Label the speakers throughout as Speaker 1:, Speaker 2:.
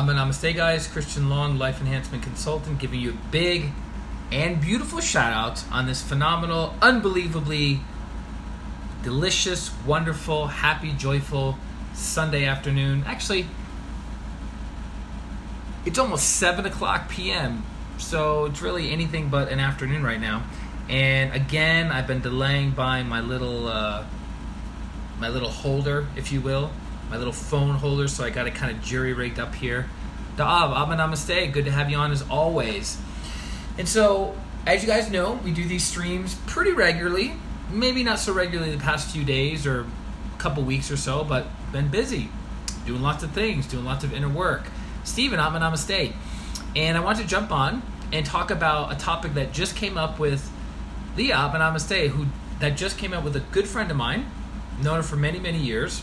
Speaker 1: Namaste, guys. ChristianRLong, life enhancement consultant, giving you a big and beautiful shout out on this phenomenal, unbelievably delicious, wonderful, happy, joyful Sunday afternoon. Actually, it's almost 7 o'clock p.m., so it's really anything but an afternoon right now. And again, I've been delaying buying my little holder, if you will, my little phone holder, so I got it kind of jury-rigged up here. Da'av, Namaste, good to have you on as always. And so, as you guys know, we do these streams pretty regularly, maybe not so regularly the past few days or a couple weeks or so, but been busy, doing lots of things, doing lots of inner work. Stephen, Namaste. And I want to jump on and talk about a topic that just came up with Leah, Namaste, that just came up with a good friend of mine, known her for many, many years.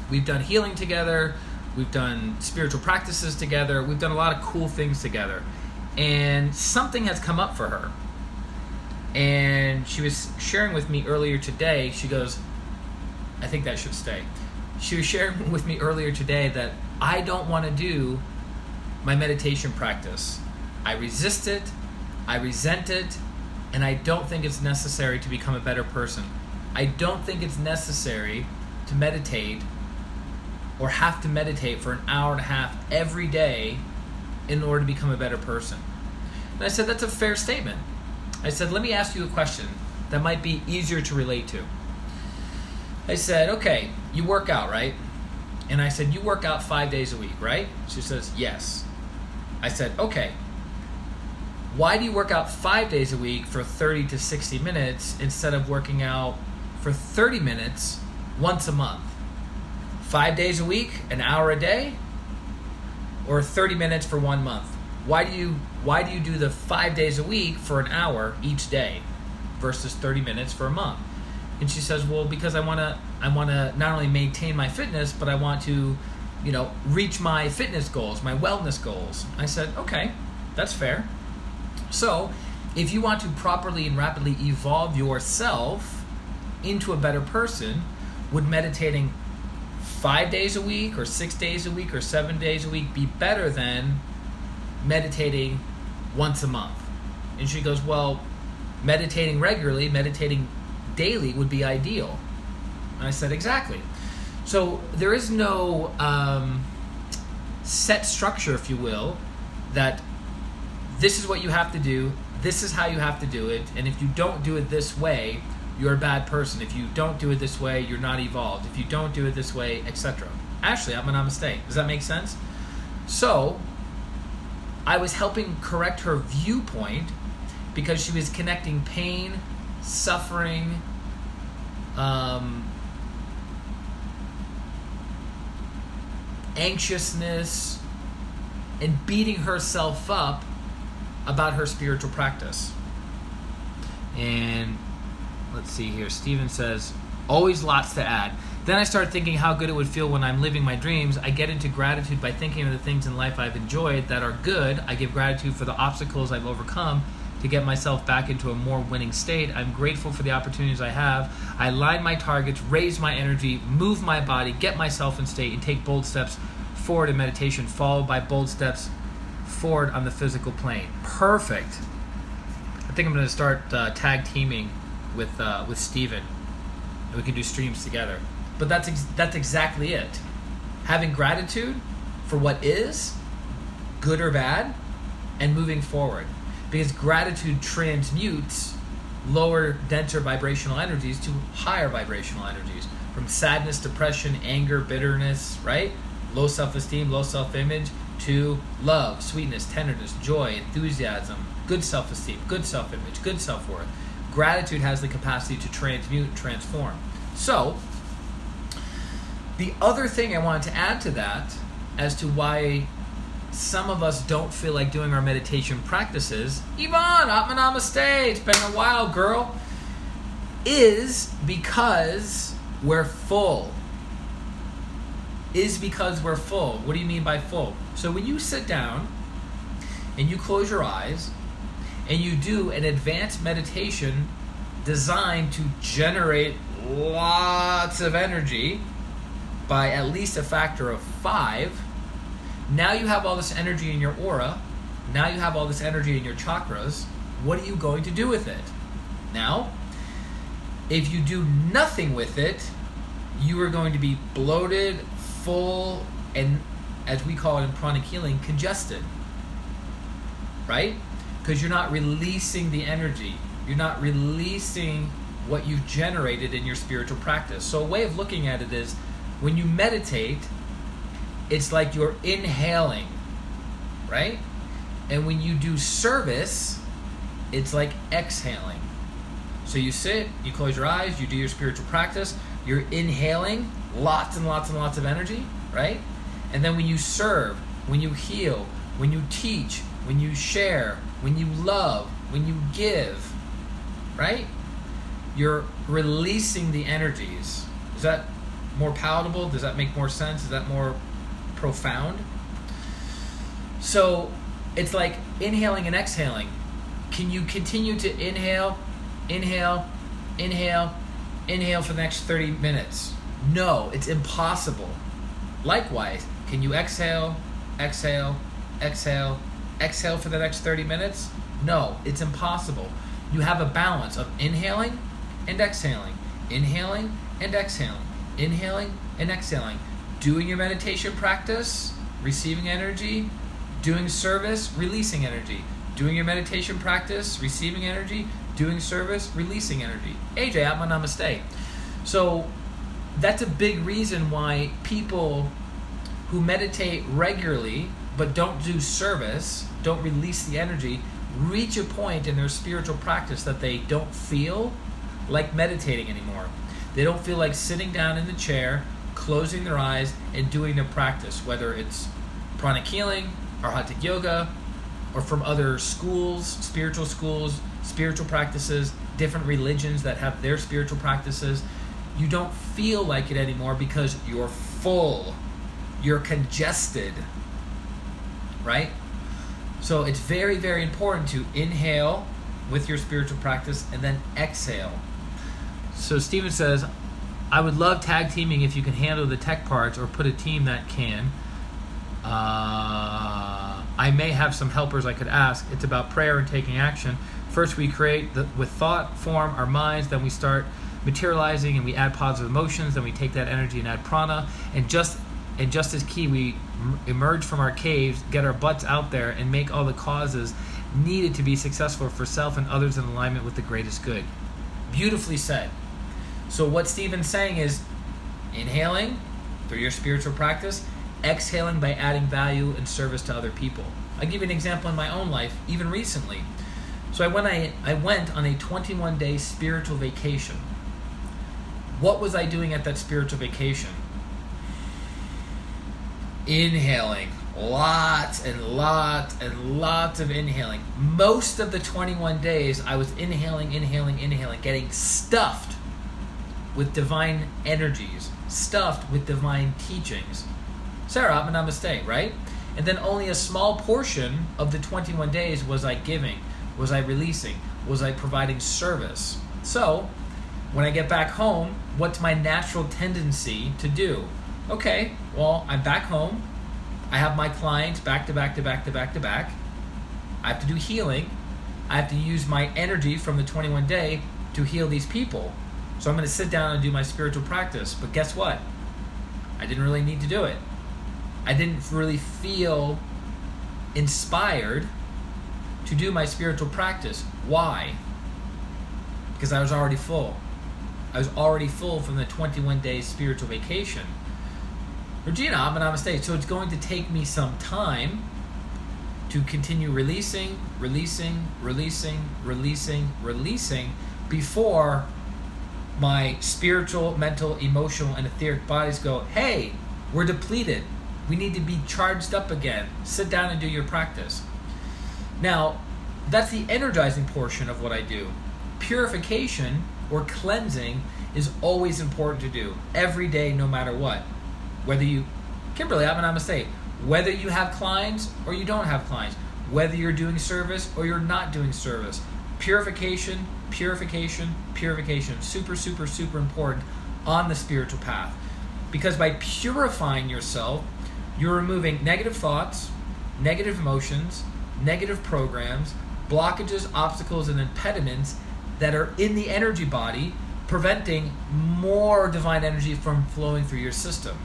Speaker 1: We've done healing together, we've done spiritual practices together, we've done a lot of cool things together. And something has come up for her. And she was sharing with me earlier today, she goes, I think that should stay. She was sharing with me earlier today that I don't want to do my meditation practice. I resist it, I resent it, and I don't think it's necessary to become a better person. I don't think it's necessary to meditate or have to meditate for an hour and a half every day in order to become a better person. And I said, that's a fair statement. I said, let me ask you a question that might be easier to relate to. I said, okay, you work out, right? And I said, you work out 5 days a week, right? She says, yes. I said, okay, why do you work out 5 days a week for 30 to 60 minutes instead of working out for 30 minutes once a month? 5 days a week, an hour a day, or 30 minutes for 1 month? Why do you do the 5 days a week for an hour each day versus 30 minutes for a month? And she says, well, because I want to not only maintain my fitness, but I want to, reach my fitness goals, my wellness goals. I said, okay, that's fair. So, if you want to properly and rapidly evolve yourself into a better person, would meditating 5 days a week or 6 days a week or 7 days a week be better than meditating once a month? And she goes, well, meditating regularly, meditating daily would be ideal. And I said, exactly. So there is no set structure, if you will, that this is what you have to do, this is how you have to do it, and if you don't do it this way, you're a bad person. If you don't do it this way, you're not evolved. If you don't do it this way, etc. Ashley, Namaste. Does that make sense? So, I was helping correct her viewpoint because she was connecting pain, suffering, anxiousness, and beating herself up about her spiritual practice. And let's see here. Steven says, always lots to add. Then I start thinking how good it would feel when I'm living my dreams. I get into gratitude by thinking of the things in life I've enjoyed that are good. I give gratitude for the obstacles I've overcome to get myself back into a more winning state. I'm grateful for the opportunities I have. I line my targets, raise my energy, move my body, get myself in state, and take bold steps forward in meditation, followed by bold steps forward on the physical plane. Perfect. I think I'm going to start tag teaming with Steven, and we can do streams together. But that's exactly it. Having gratitude for what is, good or bad, and moving forward. Because gratitude transmutes lower, denser vibrational energies to higher vibrational energies. From sadness, depression, anger, bitterness, right? Low self-esteem, low self-image, to love, sweetness, tenderness, joy, enthusiasm, good self-esteem, good self-image, good self-worth. Gratitude has the capacity to transmute and transform. So, the other thing I wanted to add to that, as to why some of us don't feel like doing our meditation practices, Yvonne, Namaste, it's been a while, girl, is because we're full. What do you mean by full? So when you sit down and you close your eyes and you do an advanced meditation designed to generate lots of energy by at least a factor of 5, Now you have all this energy in your aura. Now you have all this energy in your chakras. What are you going to do with it? Now, if you do nothing with it, you are going to be bloated, full, and as we call it in pranic healing, congested. Right? Because you're not releasing the energy. You're not releasing what you've generated in your spiritual practice. So a way of looking at it is, when you meditate, it's like you're inhaling, right? And when you do service, it's like exhaling. So you sit, you close your eyes, you do your spiritual practice, you're inhaling lots and lots and lots of energy, right? And then when you serve, when you heal, when you teach, when you share, when you love, when you give, right? You're releasing the energies. Is that more palatable? Does that make more sense? Is that more profound? So it's like inhaling and exhaling. Can you continue to inhale, inhale, inhale, inhale for the next 30 minutes? No, it's impossible. Likewise, can you exhale, exhale, exhale, exhale for the next 30 minutes? No, it's impossible. You have a balance of inhaling and exhaling, inhaling and exhaling, inhaling and exhaling. Doing your meditation practice, receiving energy, doing service, releasing energy. Doing your meditation practice, receiving energy, doing service, releasing energy. AJ, Atma Namaste. So that's a big reason why people who meditate regularly but don't do service, don't release the energy, reach a point in their spiritual practice that they don't feel like meditating anymore. They don't feel like sitting down in the chair, closing their eyes, and doing their practice, whether it's pranic healing or hatha yoga, or from other schools, spiritual practices, different religions that have their spiritual practices. You don't feel like it anymore because you're full, you're congested, right? So it's very, very important to inhale with your spiritual practice and then exhale. So Stephen says, I would love tag teaming if you can handle the tech parts or put a team that can. I may have some helpers I could ask. It's about prayer and taking action. First we create with thought form our minds, then we start materializing and we add positive emotions, then we take that energy and add prana, and just as key, we emerge from our caves, get our butts out there, and make all the causes needed to be successful for self and others in alignment with the greatest good. Beautifully said. So what Stephen's saying is inhaling through your spiritual practice, exhaling by adding value and service to other people. I'll give you an example in my own life, even recently. So I went on a 21-day spiritual vacation. What was I doing at that spiritual vacation? Inhaling. Lots and lots and lots of inhaling. Most of the 21 days, I was inhaling, getting stuffed with divine energies, stuffed with divine teachings. Sarah, Atma Namaste, right? And then only a small portion of the 21 days was I giving, was I releasing, was I providing service. So, when I get back home, what's my natural tendency to do? Okay, well, I'm back home. I have my clients back to back to back to back to back. I have to do healing. I have to use my energy from the 21 day to heal these people. So I'm going to sit down and do my spiritual practice. But guess what? I didn't really need to do it. I didn't really feel inspired to do my spiritual practice. Why? Because I was already full. I was already full from the 21 day spiritual vacation. Regina, Atma Namaste. So it's going to take me some time to continue releasing before my spiritual, mental, emotional, and etheric bodies go, hey, we're depleted. We need to be charged up again. Sit down and do your practice. Now, that's the energizing portion of what I do. Purification or cleansing is always important to do every day, no matter what. Whether you, Kimberly, Atma Namaste, whether you have clients or you don't have clients, whether you're doing service or you're not doing service, purification, super, super, super important on the spiritual path. Because by purifying yourself, You're removing negative thoughts, negative emotions, negative programs, blockages, obstacles, and impediments that are in the energy body, preventing more divine energy from flowing through your system.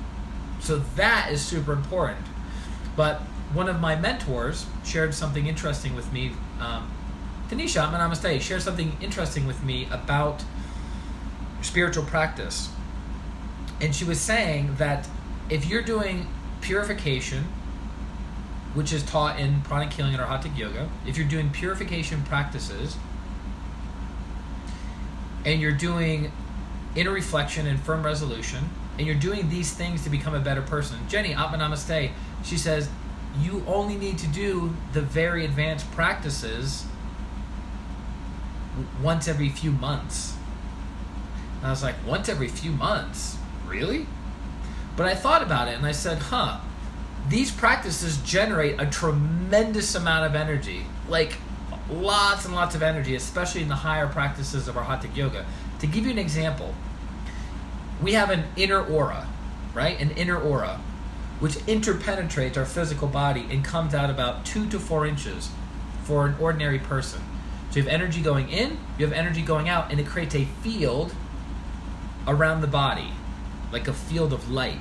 Speaker 1: So that is super important. But one of my mentors shared something interesting with me. Tanisha, namaste, shared something interesting with me about spiritual practice. And she was saying that if you're doing purification, which is taught in pranic healing and Hatha yoga, if you're doing purification practices and you're doing inner reflection and firm resolution, and you're doing these things to become a better person. Jenny, Atma Namaste, she says, you only need to do the very advanced practices once every few months. And I was like, once every few months? Really? But I thought about it and I said, these practices generate a tremendous amount of energy, like lots and lots of energy, especially in the higher practices of our Hatha yoga. To give you an example, we have an inner aura, right? An inner aura, which interpenetrates our physical body and comes out about 2 to 4 inches for an ordinary person. So you have energy going in, you have energy going out, and it creates a field around the body, like a field of light.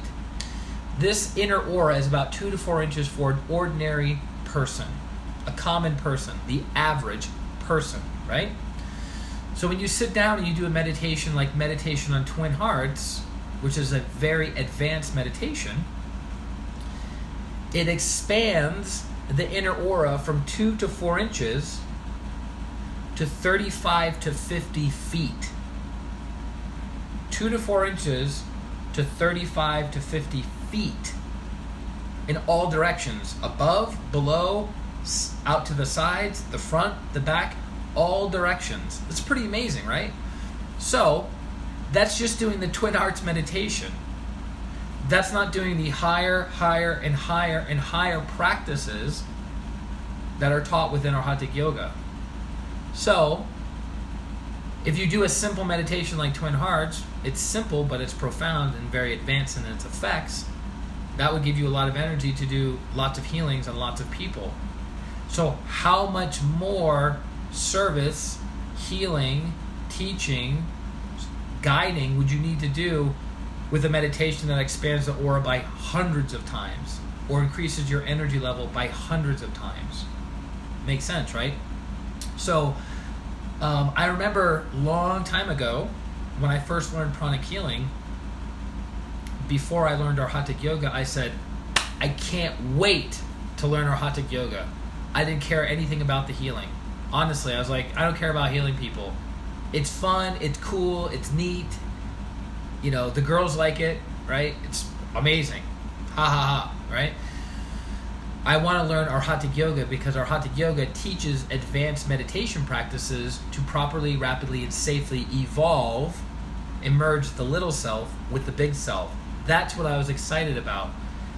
Speaker 1: This inner aura is about 2 to 4 inches for an ordinary person, a common person, the average person, right? So when you sit down and you do a meditation like meditation on twin hearts, which is a very advanced meditation, it expands the inner aura from 2 to 4 inches to 35 to 50 feet. 2 to 4 inches to 35 to 50 feet in all directions, above, below, out to the sides, the front, the back, all directions. It's pretty amazing, right? So that's just doing the twin hearts meditation. That's not doing the higher and higher practices that are taught within our Hatha yoga. So if you do a simple meditation like twin hearts, it's simple, but it's profound and very advanced in its effects. That would give you a lot of energy to do lots of healings on lots of people. So how much more service, healing, teaching, guiding would you need to do with a meditation that expands the aura by hundreds of times or increases your energy level by hundreds of times? Makes sense, right? So I remember a long time ago when I first learned pranic healing, before I learned our Hatha yoga, I said, I can't wait to learn our Hatha yoga. I didn't care anything about the healing. Honestly, I was like, I don't care about healing people. It's fun, it's cool, it's neat. You know, the girls like it, right? It's amazing. Ha ha ha, right? I want to learn our Hatha yoga because our Hatha yoga teaches advanced meditation practices to properly, rapidly, and safely evolve, emerge the little self with the big self. That's what I was excited about.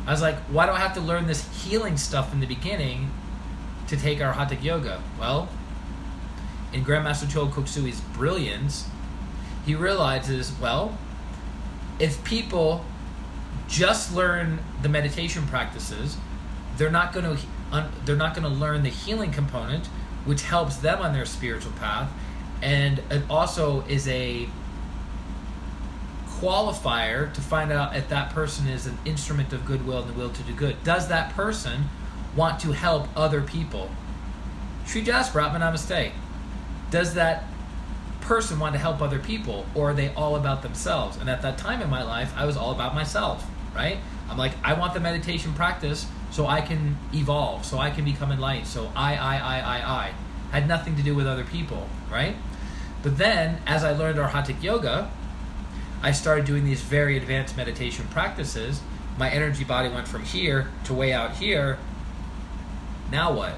Speaker 1: I was like, why do I have to learn this healing stuff in the beginning to take our Hatha yoga? Well, in Grandmaster Chogo Koksui's brilliance, he realizes, well, if people just learn the meditation practices, they're not going to learn the healing component, which helps them on their spiritual path, and it also is a qualifier to find out if that person is an instrument of goodwill and the will to do good. Does that person want to help other people? Sri Jasper, Atma Namaste. Does that person want to help other people, or are they all about themselves? And at that time in my life, I was all about myself, right? I'm like, I want the meditation practice so I can evolve, so I can become enlightened, so I. Had nothing to do with other people, right? But then, as I learned our Hatha yoga, I started doing these very advanced meditation practices. My energy body went from here to way out here. Now what?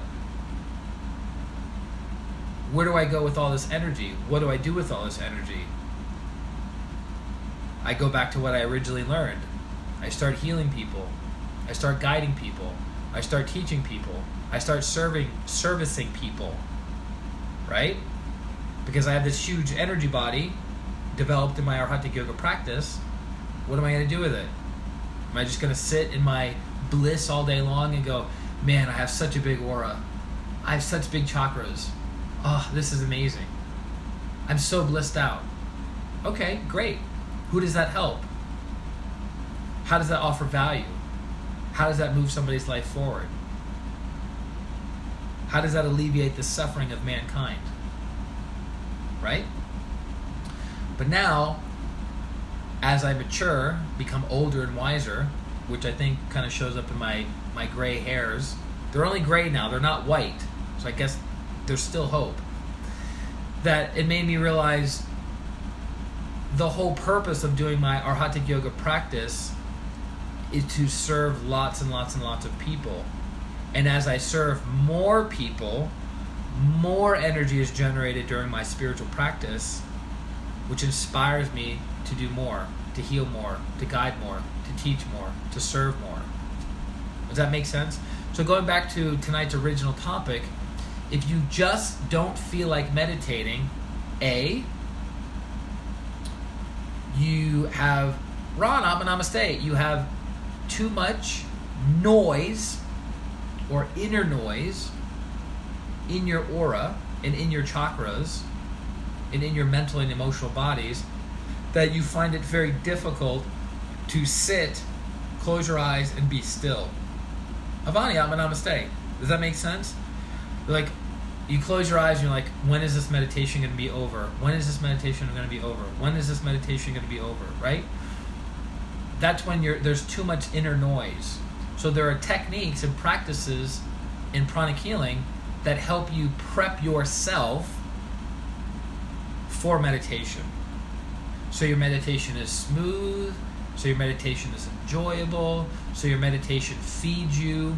Speaker 1: Where do I go with all this energy? What do I do with all this energy? I go back to what I originally learned. I start healing people. I start guiding people. I start teaching people. I start servicing people, right? Because I have this huge energy body developed in my Hatha yoga practice. What am I going to do with it? Am I just going to sit in my bliss all day long and go, man, I have such a big aura. I have such big chakras. Oh, this is amazing. I'm so blissed out. Okay, great. Who does that help? How does that offer value? How does that move somebody's life forward? How does that alleviate the suffering of mankind? Right? But now, as I mature, become older and wiser, which I think kind of shows up in my gray hairs. They're only gray now, they're not white. So I guess there's still hope. That it made me realize the whole purpose of doing my Arhatic Yoga practice is to serve lots and lots and lots of people. And as I serve more people, more energy is generated during my spiritual practice, which inspires me to do more, to heal more, to guide more, to teach more, to serve more. Does that make sense? So going back to tonight's original topic, if you just don't feel like meditating, you have, Ron, namaste, you have too much noise or inner noise in your aura and in your chakras and in your mental and emotional bodies that you find it very difficult to sit, close your eyes, and be still. Avani, namaste. Does that make sense? Like, you close your eyes and you're like, when is this meditation going to be over? When is this meditation going to be over? When is this meditation going to be over, right? That's when there's too much inner noise. So there are techniques and practices in pranic healing that help you prep yourself for meditation. So your meditation is smooth, so your meditation is enjoyable, so your meditation feeds you,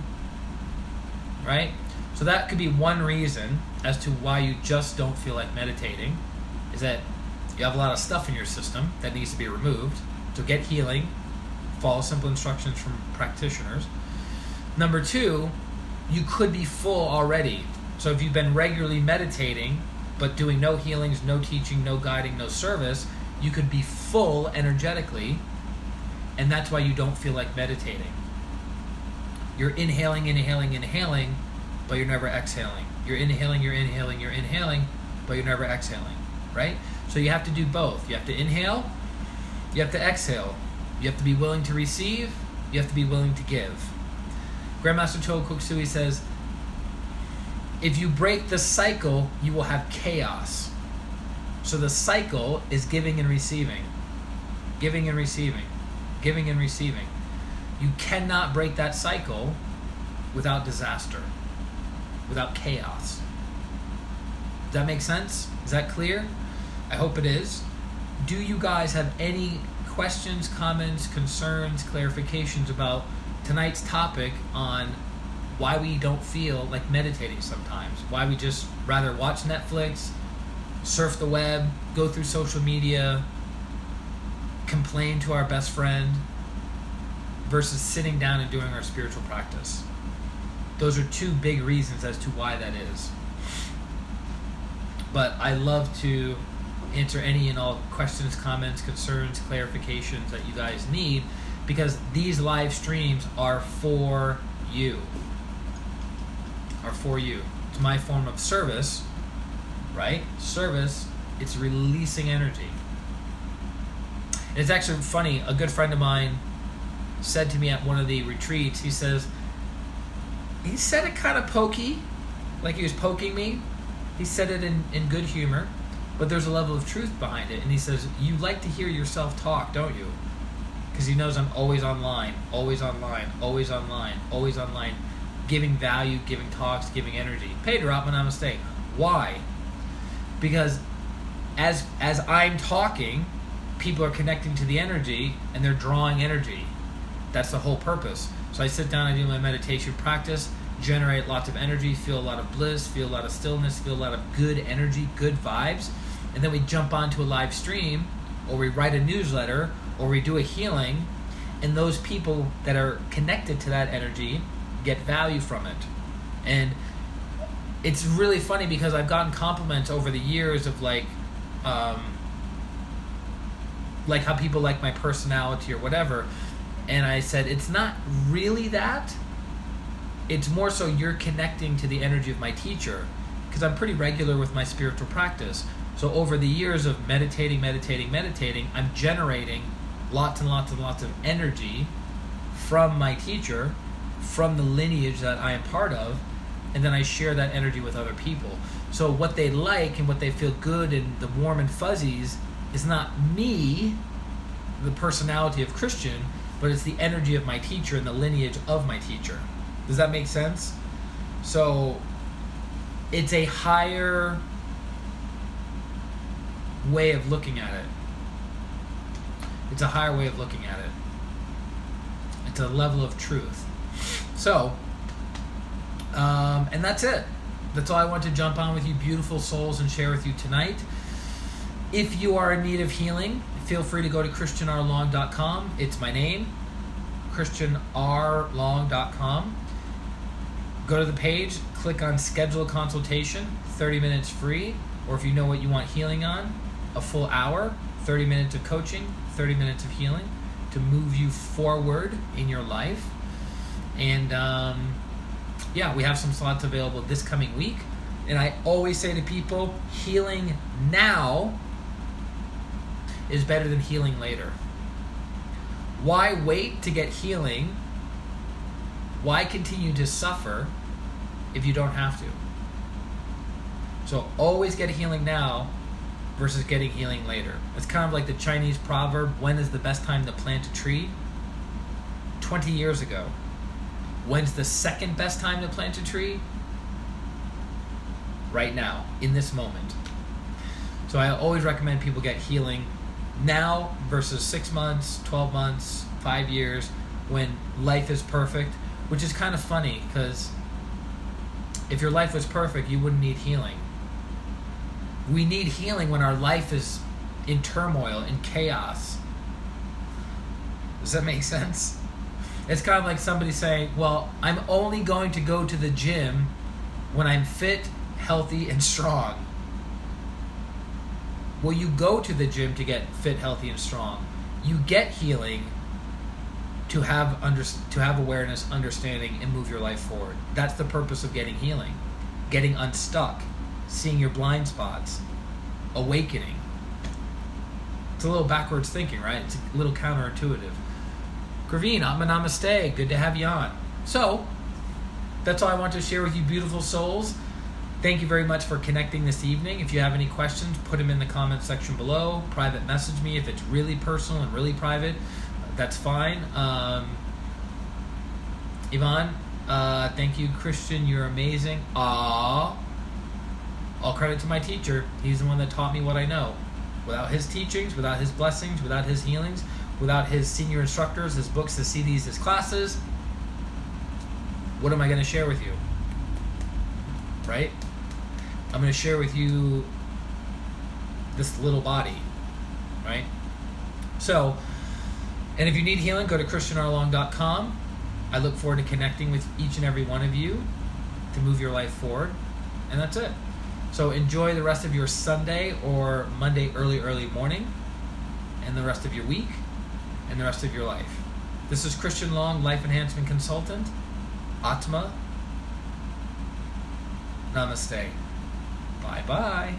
Speaker 1: right? So that could be one reason as to why you just don't feel like meditating, is that you have a lot of stuff in your system that needs to be removed. So get healing, follow simple instructions from practitioners. Number two, you could be full already. So if you've been regularly meditating, but doing no healings, no teaching, no guiding, no service, you could be full energetically, and that's why you don't feel like meditating. You're inhaling, but you're never exhaling. You're inhaling, but you're never exhaling, right? So you have to do both. You have to inhale, you have to exhale. You have to be willing to receive, you have to be willing to give. Grandmaster Cho Koksui says, if you break the cycle, you will have chaos. So the cycle is giving and receiving. Giving and receiving. Giving and receiving. You cannot break that cycle without disaster, without chaos. Does that make sense? Is that clear? I hope it is. Do you guys have any questions, comments, concerns, clarifications about tonight's topic on why we don't feel like meditating sometimes? Why we just rather watch Netflix, surf the web, go through social media, complain to our best friend, versus sitting down and doing our spiritual practice. Those are two big reasons as to why that is. But I love to answer any and all questions, comments, concerns, clarifications that you guys need, because these live streams are for you. It's my form of service, right? Service, it's releasing energy. And it's actually funny, a good friend of mine said to me at one of the retreats, he said it kind of pokey, like he was poking me. He said it in good humor, but there's a level of truth behind it. And he says, you like to hear yourself talk, don't you? Because he knows I'm always online, giving value, giving talks, giving energy. Pedro, namaste. Why? Because as I'm talking, people are connecting to the energy and they're drawing energy. That's the whole purpose. So I sit down, I do my meditation practice, generate lots of energy, feel a lot of bliss, feel a lot of stillness, feel a lot of good energy, good vibes, and then we jump onto a live stream, or we write a newsletter, or we do a healing, and those people that are connected to that energy get value from it. And it's really funny because I've gotten compliments over the years of like how people like my personality or whatever. And I said, it's not really that. It's more so you're connecting to the energy of my teacher, because I'm pretty regular with my spiritual practice. So over the years of meditating, I'm generating lots and lots and lots of energy from my teacher, from the lineage that I am part of, and then I share that energy with other people. So what they like and what they feel good and the warm and fuzzies is not me, the personality of Christian, but it's the energy of my teacher and the lineage of my teacher. Does that make sense? So it's a higher way of looking at it. It's a higher way of looking at it. It's a level of truth. So, and that's it. That's all I want to jump on with you beautiful souls and share with you tonight. If you are in need of healing, feel free to go to ChristianRLong.com. It's my name, ChristianRLong.com. Go to the page, click on schedule a consultation, 30 minutes free, or if you know what you want healing on, a full hour, 30 minutes of coaching, 30 minutes of healing to move you forward in your life. And we have some slots available this coming week. And I always say to people, healing now is better than healing later. Why wait to get healing? Why continue to suffer if you don't have to? So always get healing now versus getting healing later. It's kind of like the Chinese proverb, when is the best time to plant a tree? 20 years ago. When's the second best time to plant a tree? Right now, in this moment. So I always recommend people get healing now versus 6 months, 12 months, 5 years, when life is perfect, which is kind of funny because if your life was perfect, you wouldn't need healing. We need healing when our life is in turmoil, in chaos. Does that make sense? It's kind of like somebody saying, well, I'm only going to go to the gym when I'm fit, healthy, and strong. Well, you go to the gym to get fit, healthy, and strong. You get healing to have awareness, understanding, and move your life forward. That's the purpose of getting healing. Getting unstuck, seeing your blind spots, awakening. It's a little backwards thinking, right? It's a little counterintuitive. Graveen, namaste. Good to have you on. So, that's all I want to share with you, beautiful souls. Thank you very much for connecting this evening. If you have any questions, put them in the comment section below. Private message me if it's really personal and really private. That's fine. Yvonne, thank you. Christian, you're amazing. Aww. All credit to my teacher. He's the one that taught me what I know. Without his teachings, without his blessings, without his healings, without his senior instructors, his books, his CDs, his classes, what am I going to share with you? Right? I'm going to share with you this little body. Right? So, and if you need healing, go to ChristianRLong.com. I look forward to connecting with each and every one of you to move your life forward. And that's it. So enjoy the rest of your Sunday or Monday early morning, and the rest of your week, and the rest of your life. This is Christian Long, Life Enhancement Consultant. Atma. Namaste. Bye-bye.